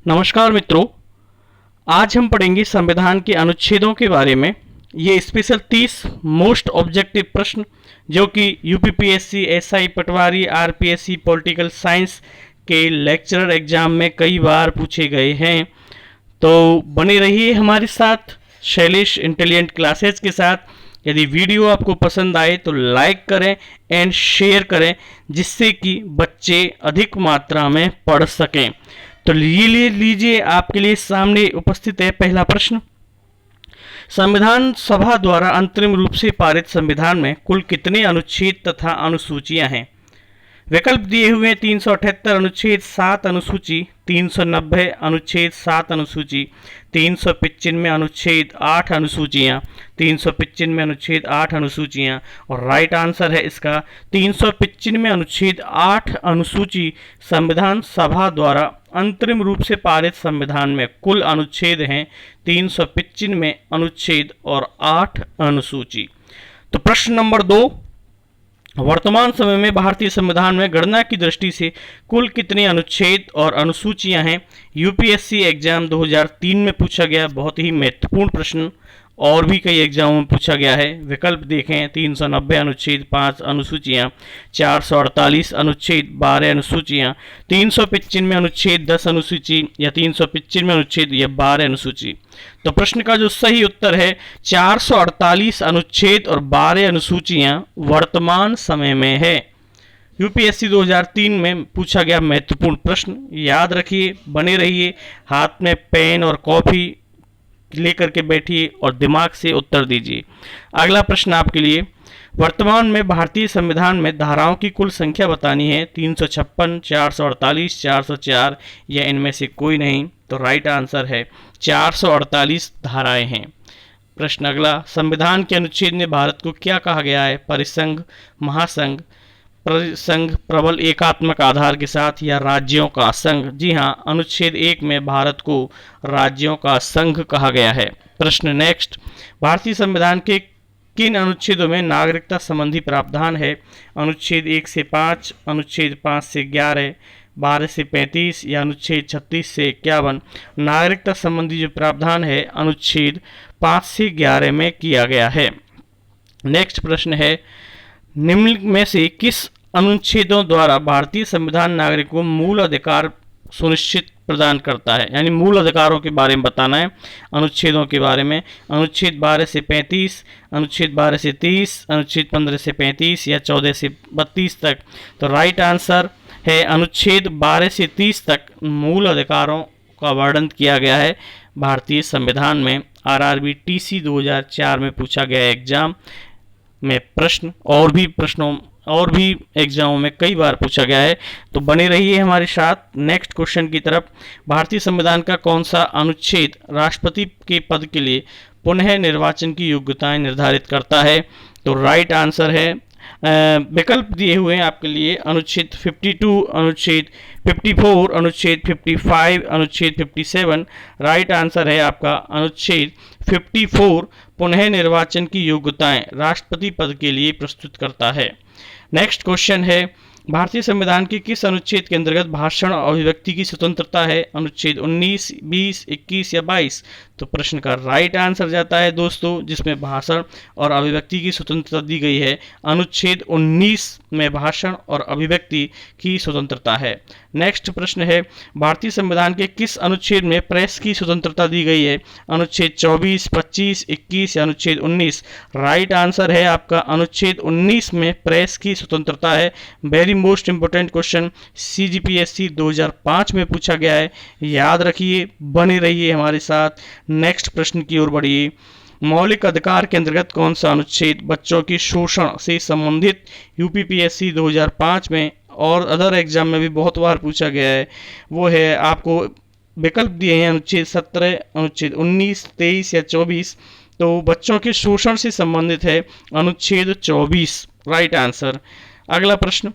नमस्कार मित्रों, आज हम पढ़ेंगे संविधान के अनुच्छेदों के बारे में। ये स्पेशल 30 मोस्ट ऑब्जेक्टिव प्रश्न जो कि यूपीपीएससी, एसआई, पटवारी, आरपीएससी, पॉलिटिकल साइंस के लेक्चरर एग्जाम में कई बार पूछे गए हैं। तो बने रहिए हमारे साथ शैलेश इंटेलिजेंट क्लासेस के साथ। यदि वीडियो आपको पसंद आए तो लाइक करें एंड शेयर करें, जिससे कि बच्चे अधिक मात्रा में पढ़ सकें। तो लीजिए आपके लिए सामने उपस्थित है पहला प्रश्न। संविधान सभा द्वारा अंतरिम रूप से पारित संविधान में कुल कितने अनुच्छेद तथा अनुसूचियां हैं? विकल्प दिए हुए हैं 378 अनुच्छेद 7 अनुसूची, 390 अनुच्छेद 7 अनुसूची, 395 अनुच्छेद 8 अनुसूचियां, 395 अनुच्छेद 8 अनुसूचियां और राइट आंसर है इसका 395 अनुच्छेद 8 अनुसूची। संविधान सभा द्वारा अंतरिम रूप से पारित संविधान में कुल अनुच्छेद हैं 395 अनुच्छेद और 8 अनुसूची। तो प्रश्न नंबर 2, वर्तमान समय में भारतीय संविधान में गणना की दृष्टि से कुल कितने अनुच्छेद और अनुसूचियां हैं? यूपीएससी एग्जाम 2003 में पूछा गया बहुत ही महत्वपूर्ण प्रश्न, और भी कई एग्जामों में पूछा गया है। विकल्प देखें 390 अनुच्छेद 5 अनुसूचियां, 448 अनुच्छेद 12 अनुसूचियां, 395 अनुच्छेद 10 अनुसूची या 395 अनुच्छेद या 12 अनुसूची। तो प्रश्न का जो सही उत्तर है 448 अनुच्छेद और 12 अनुसूचियां वर्तमान समय में है। यूपीएससी 2003 में पूछा गया महत्वपूर्ण प्रश्न, याद रखिए, बने रहिए, हाथ में पेन और कॉपी लेकर के बैठिए और दिमाग से उत्तर दीजिए। अगला प्रश्न आपके लिए, वर्तमान में भारतीय संविधान में धाराओं की कुल संख्या बतानी है। 356, 448, 404 या इनमें से कोई नहीं। तो राइट आंसर है 448 धाराएं हैं। प्रश्न अगला, संविधान के अनुच्छेद में भारत को क्या कहा गया है? परिसंघ, महासंघ, परिसंघ प्रबल एकात्मक आधार के साथ या राज्यों का संघ? जी हाँ, अनुच्छेद 1 में भारत को राज्यों का संघ कहा गया है। प्रश्न नेक्स्ट, भारतीय संविधान के किन अनुच्छेदों में नागरिकता संबंधी प्रावधान है? अनुच्छेद 1 से 5, अनुच्छेद 5 से 11, 12 से 35 या अनुच्छेद 36 से 51। नागरिकता संबंधी जो प्रावधान है अनुच्छेद 5 से 11 में किया गया है। नेक्स्ट प्रश्न है, निम्न में से किस अनुच्छेदों द्वारा भारतीय संविधान नागरिकों को मूल अधिकार सुनिश्चित प्रदान करता है? यानी मूल अधिकारों के बारे में बताना है, अनुच्छेदों के बारे में। अनुच्छेद 12 से 35, अनुच्छेद 12 से 30, अनुच्छेद 15 से 35 या 14 से 32 तक। तो राइट आंसर है अनुच्छेद 12 से 30 तक मूल अधिकारों का वर्णन किया गया है भारतीय संविधान में। आरआरबी टीसी 2004 में पूछा गया एग्जाम में प्रश्न, और भी एग्जामों में कई बार पूछा गया है। तो बने रहिए हमारे साथ नेक्स्ट क्वेश्चन की तरफ। भारतीय संविधान का कौन सा अनुच्छेद राष्ट्रपति के पद के लिए पुनः निर्वाचन की योग्यताएं निर्धारित करता है? तो राइट आंसर है, विकल्प दिए हुए हैं आपके लिए, अनुच्छेद 52, अनुच्छेद 54, अनुच्छेद 55, अनुच्छेद 57। राइट आंसर है आपका अनुच्छेद 54 पुनः निर्वाचन की योग्यताएं राष्ट्रपति पद के लिए प्रस्तुत करता है। नेक्स्ट क्वेश्चन है, भारतीय संविधान के किस अनुच्छेद के अंतर्गत भाषण और अभिव्यक्ति की स्वतंत्रता है? अनुच्छेद 19, 20, 21 या 22? तो प्रश्न का राइट आंसर जाता है दोस्तों, जिसमें भाषण और अभिव्यक्ति की स्वतंत्रता दी गई है, अनुच्छेद 19 में भाषण और अभिव्यक्ति की स्वतंत्रता है। नेक्स्ट प्रश्न है, भारतीय संविधान के किस अनुच्छेद में प्रेस की स्वतंत्रता दी गई है? अनुच्छेद 24, 25, 21 या अनुच्छेद 19? राइट आंसर है आपका अनुच्छेद 19 में प्रेस की स्वतंत्रता है। Very most important question, CGPSC 2005 में पूछा गया है, याद रखिए, बने रहिए हमारे साथ। नेक्स्ट प्रश्न की ओर बढ़िए, मौलिक अधिकार के अंतर्गत कौन सा अनुच्छेद बच्चों की शोषण से संबंधित यूपीपीएससी 2005 में और अदर एग्जाम में भी बहुत बार पूछा गया है? वो है, आपको विकल्प दिए हैं अनुच्छेद 17, अनुच्छेद 19, 23 या 24। तो बच्चों के शोषण से संबंधित है अनुच्छेद 24, राइट आंसर। अगला प्रश्न,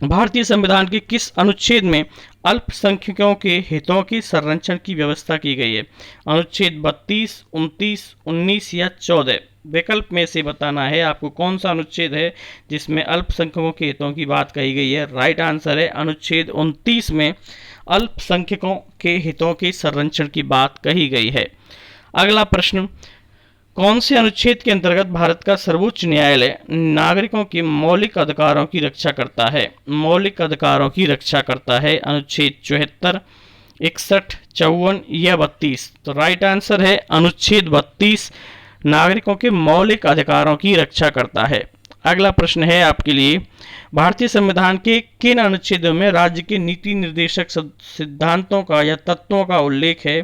भारतीय संविधान के किस अनुच्छेद में अल्पसंख्यकों के हितों के संरक्षण की व्यवस्था की गई है? अनुच्छेद 32, 29, 19 या 14? विकल्प में से बताना है आपको कौन सा अनुच्छेद है जिसमें अल्पसंख्यकों के हितों की बात कही गई है। राइट आंसर है अनुच्छेद 29 में अल्पसंख्यकों के हितों के संरक्षण की बात कही गई है। अगला प्रश्न, कौन से अनुच्छेद के अंतर्गत भारत का सर्वोच्च न्यायालय नागरिकों के मौलिक अधिकारों की रक्षा करता है? मौलिक अधिकारों की रक्षा करता है अनुच्छेद 74, 61, 54 या 32। तो राइट आंसर है अनुच्छेद 32 नागरिकों के मौलिक अधिकारों की रक्षा करता है। अगला प्रश्न है आपके लिए, भारतीय संविधान के किन अनुच्छेदों में राज्य के नीति निर्देशक सिद्धांतों का या तत्वों का उल्लेख है?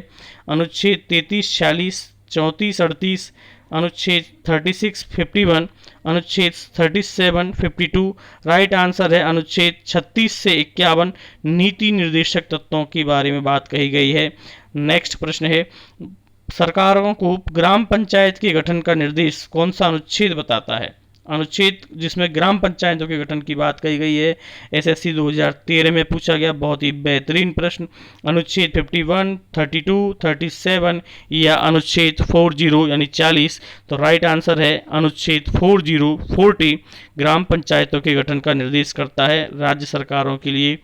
अनुच्छेद 33, 46, 34, 38, अनुच्छेद 36, 51, अनुच्छेद 37, 52। राइट आंसर है अनुच्छेद 36 से 51 नीति निर्देशक तत्वों के बारे में बात कही गई है। नेक्स्ट प्रश्न है, सरकारों को ग्राम पंचायत के गठन का निर्देश कौन सा अनुच्छेद बताता है? अनुच्छेद जिसमें ग्राम पंचायतों के गठन की बात कही गई है। एसएससी 2013 में पूछा गया बहुत ही बेहतरीन प्रश्न। अनुच्छेद 51, 32, 37 या अनुच्छेद 40 यानी 40। तो राइट आंसर है अनुच्छेद 40 ग्राम पंचायतों के गठन का निर्देश करता है राज्य सरकारों के लिए।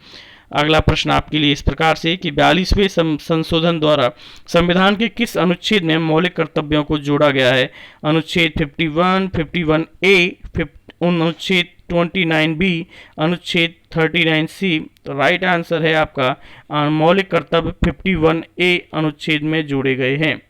अगला प्रश्न आपके लिए इस प्रकार से कि 42वें संशोधन द्वारा संविधान के किस अनुच्छेद में मौलिक कर्तव्यों को जोड़ा गया है? अनुच्छेद 51, 51A, अनुच्छेद 29B, अनुच्छेद 39C। तो राइट आंसर है आपका मौलिक कर्तव्य 51A अनुच्छेद में जोड़े गए हैं।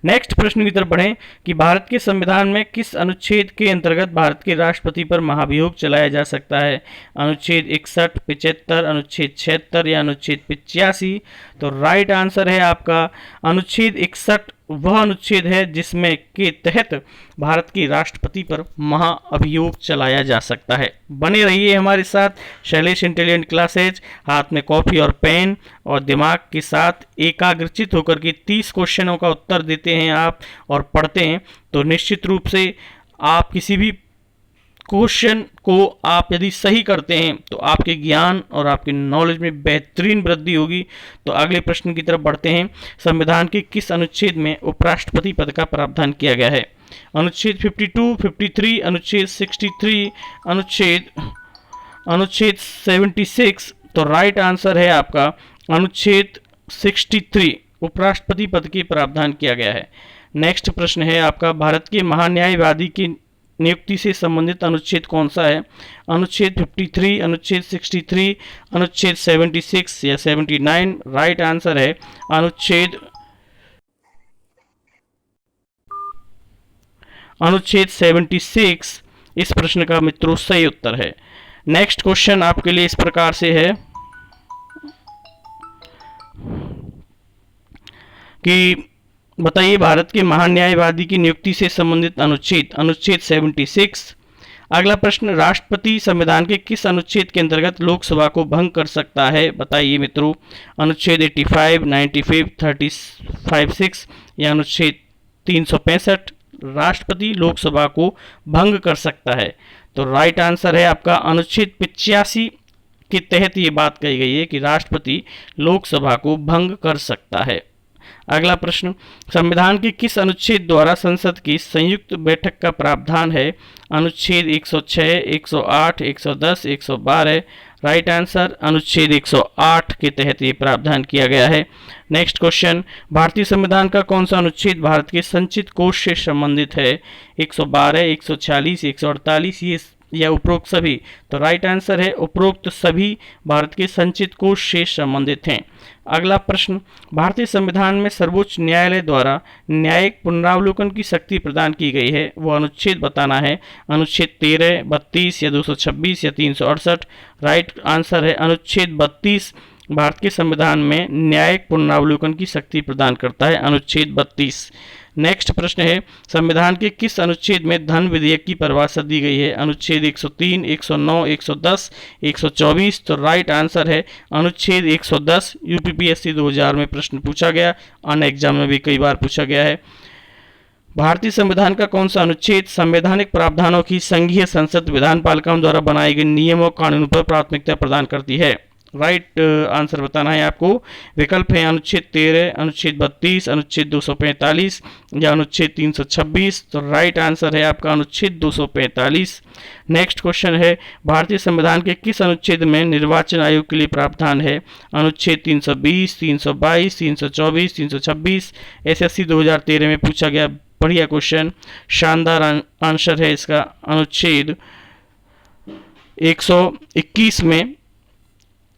नेक्स्ट प्रश्न की तरफ बढ़ें कि भारत के संविधान में किस अनुच्छेद के अंतर्गत भारत के राष्ट्रपति पर महाभियोग चलाया जा सकता है? अनुच्छेद 61, 75, अनुच्छेद 76 या अनुच्छेद 85। तो राइट आंसर है आपका अनुच्छेद 61 वह अनुच्छेद है जिसमें के तहत भारत के राष्ट्रपति पर महाअभियोग चलाया जा सकता है। बने रहिए हमारे साथ शैलेश इंटेलिजेंट क्लासेज। हाथ में कॉपी और पेन और दिमाग के साथ एकाग्रचित होकर के 30 क्वेश्चनों का उत्तर देते हैं आप और पढ़ते हैं तो निश्चित रूप से आप किसी भी क्वेश्चन को आप यदि सही करते हैं तो आपके ज्ञान और आपके नॉलेज में बेहतरीन वृद्धि होगी। तो अगले प्रश्न की तरफ बढ़ते हैं। संविधान के किस अनुच्छेद में उपराष्ट्रपति पद का प्रावधान किया गया है? अनुच्छेद 52, 53, अनुच्छेद 63, अनुच्छेद 76। तो राइट आंसर है आपका अनुच्छेद 63 उपराष्ट्रपति पद के प्रावधान किया गया है। नेक्स्ट प्रश्न है आपका, भारत के महान्यायवादी की नियुक्ति से संबंधित अनुच्छेद कौन सा है? अनुच्छेद 53, अनुच्छेद 63, अनुच्छेद 76 या 79। राइट आंसर है अनुच्छेद 76 इस प्रश्न का मित्रों सही उत्तर है। नेक्स्ट क्वेश्चन आपके लिए इस प्रकार से है कि बताइए भारत के महान्यायवादी की नियुक्ति से संबंधित अनुच्छेद। अनुच्छेद 76। अगला प्रश्न, राष्ट्रपति संविधान के किस अनुच्छेद के अंतर्गत लोकसभा को भंग कर सकता है? बताइए मित्रों। अनुच्छेद 85, 95, 35(6) या अनुच्छेद 365 राष्ट्रपति लोकसभा को भंग कर सकता है। तो राइट आंसर है आपका अनुच्छेद 85 के तहत ये बात कही गई है कि राष्ट्रपति लोकसभा को भंग कर सकता है। अगला प्रश्न, संविधान के किस अनुच्छेद द्वारा संसद की संयुक्त बैठक का प्रावधान है? अनुच्छेद 106, 108, 110, 112। राइट आंसर अनुच्छेद 108 के तहत ये प्रावधान किया गया है। नेक्स्ट क्वेश्चन, भारतीय संविधान का कौन सा अनुच्छेद भारत के संचित कोष से संबंधित है? 112, 146, 148 ये या उपरोक्त सभी? तो राइट आंसर है उपरोक्त सभी भारत के संचित कोष से संबंधित हैं। अगला प्रश्न, भारतीय संविधान में सर्वोच्च न्यायालय द्वारा न्यायिक पुनरावलोकन की शक्ति प्रदान की गई है, वो अनुच्छेद बताना है। अनुच्छेद 13, 32 या 226 या 368। राइट आंसर है अनुच्छेद 32 भारत के संविधान में न्यायिक पुनरावलोकन की शक्ति प्रदान करता है, अनुच्छेद 32। नेक्स्ट प्रश्न है, संविधान के किस अनुच्छेद में धन विधेयक की परिभाषा दी गई है? अनुच्छेद 103, 109, 110, 124। तो राइट आंसर है अनुच्छेद 110। यूपीपीएससी 2000 में प्रश्न पूछा गया, अन्य एग्जाम में भी कई बार पूछा गया है। भारतीय संविधान का कौन सा अनुच्छेद संवैधानिक प्रावधानों की संघीय संसद विधान पालिकाओं द्वारा बनाए गए नियमों और कानूनों पर प्राथमिकता प्रदान करती है? राइट आंसर बताना है आपको। विकल्प है अनुच्छेद 13, अनुच्छेद 32, अनुच्छेद 245 या अनुच्छेद 326। तो राइट आंसर है आपका अनुच्छेद 245। नेक्स्ट क्वेश्चन है, भारतीय संविधान के किस अनुच्छेद में निर्वाचन आयोग के लिए प्रावधान है? अनुच्छेद 320, 322, 324, 326। एसएससी 2013 में पूछा गया बढ़िया क्वेश्चन, शानदार आंसर है इसका। अनुच्छेद 121 में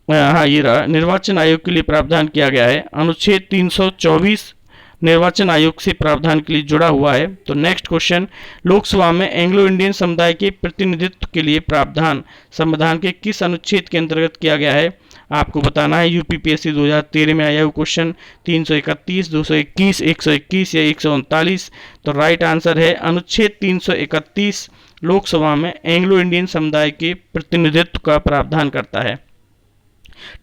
हाँ ये रहा, निर्वाचन आयोग के लिए प्रावधान किया गया है। अनुच्छेद 324 निर्वाचन आयोग से प्रावधान के लिए जुड़ा हुआ है। तो नेक्स्ट क्वेश्चन, लोकसभा में एंग्लो इंडियन समुदाय के प्रतिनिधित्व के लिए प्रावधान संविधान के किस अनुच्छेद के अंतर्गत किया गया है? आपको बताना है। यूपीपीएससी 2013 में आया हुआ क्वेश्चन 331, 221, 121 या 139। तो राइट आंसर है अनुच्छेद 331 लोकसभा में एंग्लो इंडियन समुदाय के प्रतिनिधित्व का प्रावधान करता है।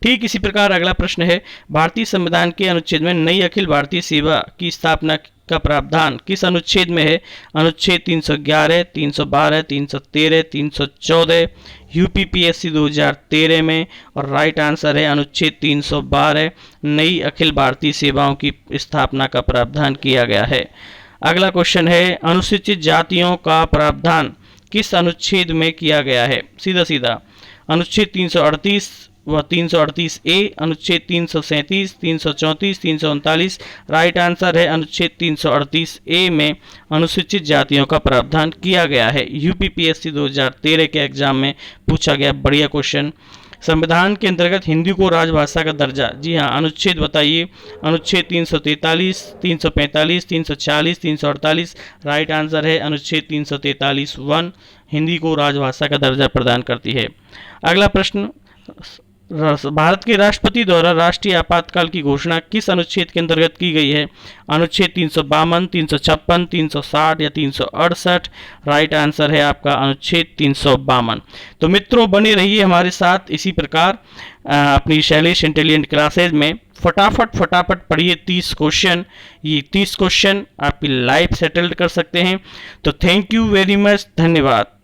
ठीक इसी प्रकार अगला प्रश्न है, भारतीय संविधान के अनुच्छेद में नई अखिल भारतीय सेवा की स्थापना का प्रावधान किस अनुच्छेद में है? अनुच्छेद 311, 312, 313, 314। यूपीपीएससी 2013 में, और राइट आंसर है अनुच्छेद 312, नई अखिल भारतीय सेवाओं की स्थापना का प्रावधान किया गया है। अगला क्वेश्चन है, अनुसूचित जातियों का प्रावधान किस अनुच्छेद में किया गया है? सीधा सीधा अनुच्छेद 338 व 338 ए, अनुच्छेद 337, 334, 339। राइट आंसर है अनुच्छेद 338 ए में अनुसूचित जातियों का प्रावधान किया गया है। यूपीपीएससी 2013 के एग्जाम में पूछा गया बढ़िया क्वेश्चन। संविधान के अंतर्गत हिंदी को राजभाषा का दर्जा, जी हाँ, अनुच्छेद बताइए। अनुच्छेद 343, 345, 346, 348। राइट आंसर है अनुच्छेद 343 1 हिंदी को राजभाषा का दर्जा प्रदान करती है। अगला प्रश्न, भारत के राष्ट्रपति द्वारा राष्ट्रीय आपातकाल की घोषणा किस अनुच्छेद के अंतर्गत की गई है? अनुच्छेद 352, 356, 360 या 368। राइट आंसर है आपका अनुच्छेद 352। तो मित्रों बने रहिए हमारे साथ इसी प्रकार अपनी शैलेश इंटेलिजेंट क्लासेज में। फटाफट पढ़िए 30 क्वेश्चन, ये 30 क्वेश्चन आपकी लाइफ सेटल्ड कर सकते हैं। तो थैंक यू वेरी मच, धन्यवाद।